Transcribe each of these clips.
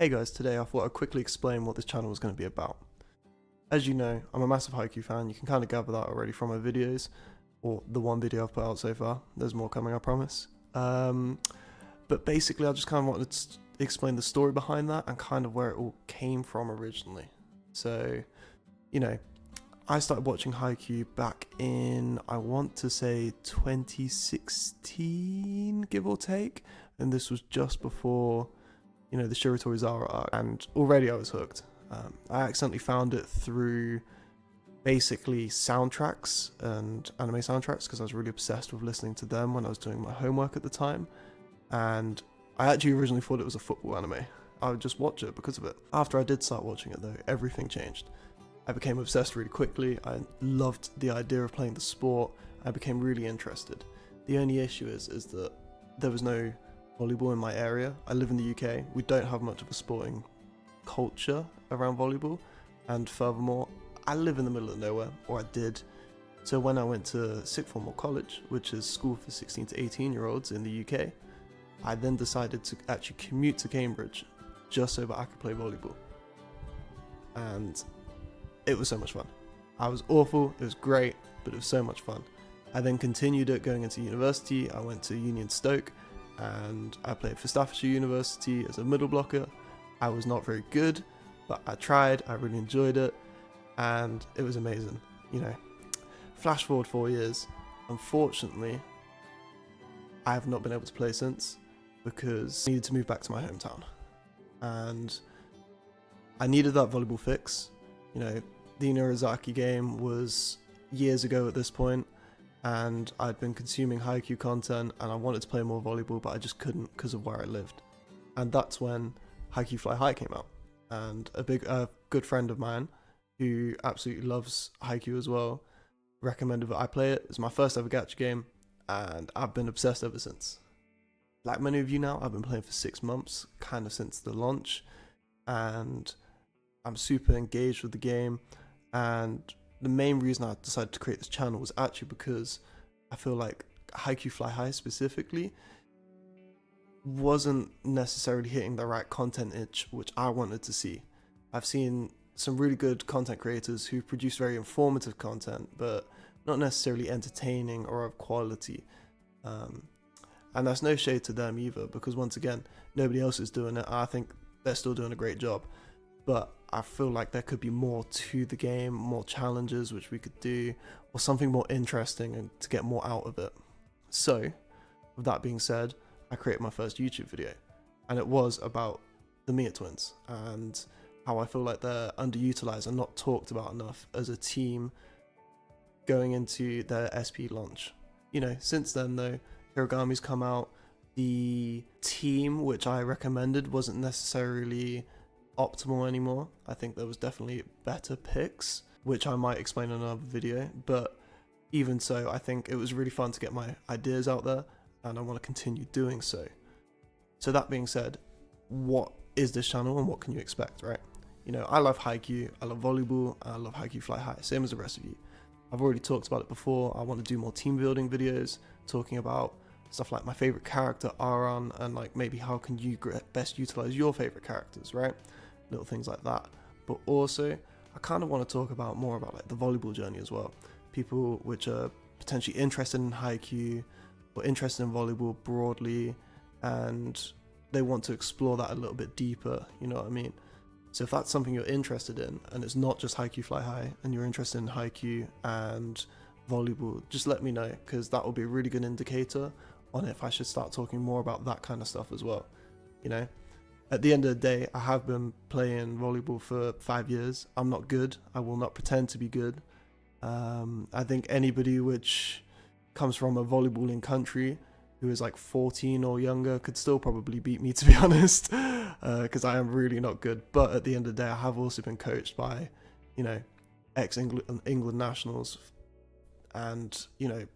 Hey guys, today I thought I'd quickly explain what this channel was going to be about. As you know, I'm a massive Haikyuu fan. You can kind of gather that already from my videos, or the one video I've put out so far. There's more coming, I promise. But basically I just kind of wanted to explain the story behind that and kind of where it all came from originally. So, you know, I started watching Haikyuu back in, I want to say 2016, give or take, and this was just before, you know, the Shiratorizawa arc, and already I was hooked. I accidentally found it through basically soundtracks and anime soundtracks because I was really obsessed with listening to them when I was doing my homework at the time, and I actually originally thought it was a football anime. I would just watch it because of it. After I did start watching it though, everything changed. I became obsessed really quickly. I loved the idea of playing the sport. I became really interested. The only issue is that there was no volleyball in my area. I live in the UK. We don't have much of a sporting culture around volleyball, and furthermore, I live in the middle of nowhere, or I did. So when I went to sixth form or college, which is school for 16 to 18 year olds in the UK, I then decided to actually commute to Cambridge just so that I could play volleyball. And it was so much fun. I was awful, it was great, but it was so much fun. I then continued it going into university. I went to Union Stoke and I played for Staffordshire University as a middle blocker. I was not very good, but I tried, I really enjoyed it, and it was amazing. You know, flash forward 4 years, unfortunately, I have not been able to play since because I needed to move back to my hometown. And I needed that volleyball fix. You know, the Inorizaki game was years ago at this point, and I'd been consuming Haikyuu content and I wanted to play more volleyball, but I just couldn't because of where I lived. And that's when Haikyuu Fly High came out, and a good friend of mine who absolutely loves Haikyuu as well recommended that I play it. It's my first ever gacha game and I've been obsessed ever since. Like many of you now, I've been playing for 6 months, kind of since the launch, and I'm super engaged with the game. And the main reason I decided to create this channel was actually because I feel like Haikyuu Fly High specifically wasn't necessarily hitting the right content itch which I wanted to see. I've seen some really good content creators who produce very informative content but not necessarily entertaining or of quality, and that's no shade to them either, because once again, nobody else is doing it. I think they're still doing a great job, but I feel like there could be more to the game, more challenges which we could do, or something more interesting and to get more out of it. So with that being said, I created my first YouTube video, and it was about the Mia twins and how I feel like they're underutilized and not talked about enough as a team going into their SP launch. You know, since then though, Hiragami's come out. The team which I recommended wasn't necessarily optimal anymore. I think there was definitely better picks, which I might explain in another video, but even so, I think it was really fun to get my ideas out there, and I want to continue doing so. So that being said, what is this channel and what can you expect, right? You know, I love Haikyuu, I love volleyball, I love Haikyuu Fly High, same as the rest of you. I've already talked about it before. I want to do more team building videos, talking about stuff like my favorite character, Aran, and like maybe how can you best utilize your favorite characters, right? Little things like that. But also, I kind of want to talk about more about like the volleyball journey as well. People which are potentially interested in Haikyuu or interested in volleyball broadly, and they want to explore that a little bit deeper, you know what I mean? So if that's something you're interested in, and it's not just Haikyuu Fly High, and you're interested in Haikyuu and volleyball, just let me know, because that will be a really good indicator on if I should start talking more about that kind of stuff as well. You know, at the end of the day, I have been playing volleyball for 5 years. I'm not good. I will not pretend to be good. I think anybody which comes from a volleyballing country who is like 14 or younger could still probably beat me, to be honest, because I am really not good. But at the end of the day, I have also been coached by, you know, ex-England nationals and, you know,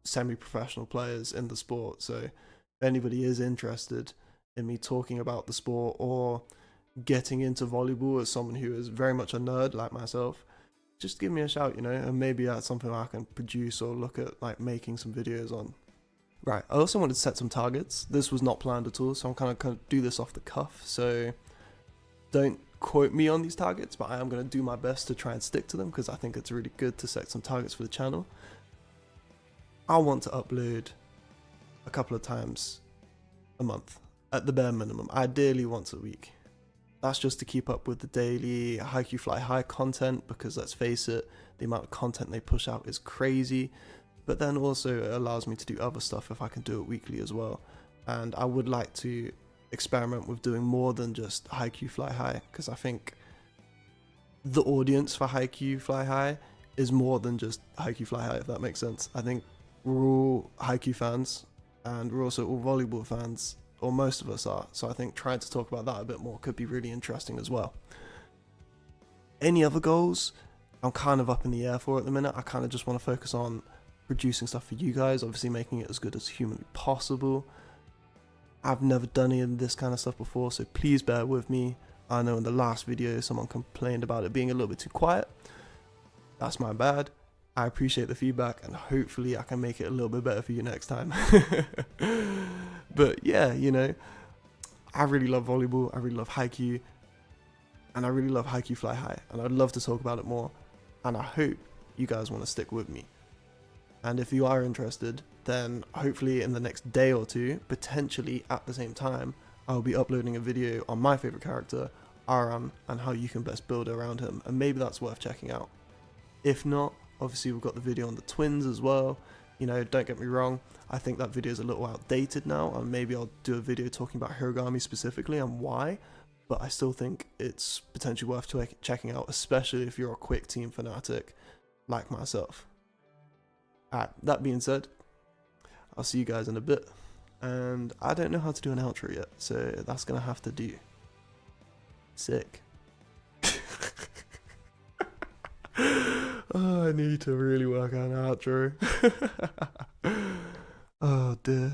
semi-professional players in the sport. So if anybody is interested in me talking about the sport or getting into volleyball as someone who is very much a nerd like myself, just give me a shout, you know, and maybe that's something I can produce or look at like making some videos on. Right, I also wanted to set some targets. This was not planned at all, so I'm kind of do this off the cuff. So Don't quote me on these targets, but I am going to do my best to try and stick to them because I think it's really good to set some targets for the channel. I want to upload a couple of times a month at the bare minimum, ideally once a week. That's just to keep up with the daily Haikyuu Fly High content, because let's face it, the amount of content they push out is crazy, but then also it allows me to do other stuff if I can do it weekly as well. And I would like to experiment with doing more than just Haikyuu Fly High, because I think the audience for Haikyuu Fly High is more than just Haikyuu Fly High, if that makes sense. I think we're all Haikyuu fans, and we're also all volleyball fans, or most of us are, so I think trying to talk about that a bit more could be really interesting as well. Any other goals, I'm kind of up in the air for at the minute. I kind of just want to focus on producing stuff for you guys, obviously making it as good as humanly possible. I've never done any of this kind of stuff before, so please bear with me. I know in the last video someone complained about it being a little bit too quiet. That's my bad. I appreciate the feedback, and hopefully I can make it a little bit better for you next time. But yeah, you know, I really love volleyball, I really love Haikyuu, and I really love Haikyuu Fly High, and I'd love to talk about it more, and I hope you guys want to stick with me. And if you are interested, then hopefully in the next day or two, potentially at the same time, I'll be uploading a video on my favourite character, Aran, and how you can best build around him, and maybe that's worth checking out. If not, obviously we've got the video on the twins as well. You know, don't get me wrong, I think that video is a little outdated now, and maybe I'll do a video talking about Hiragami specifically and why, but I still think it's potentially worth checking out, especially if you're a quick team fanatic like myself. Alright, that being said, I'll see you guys in a bit, and I don't know how to do an outro yet, so that's gonna have to do. Sick. Oh, I need to really work on an outro. Oh dear.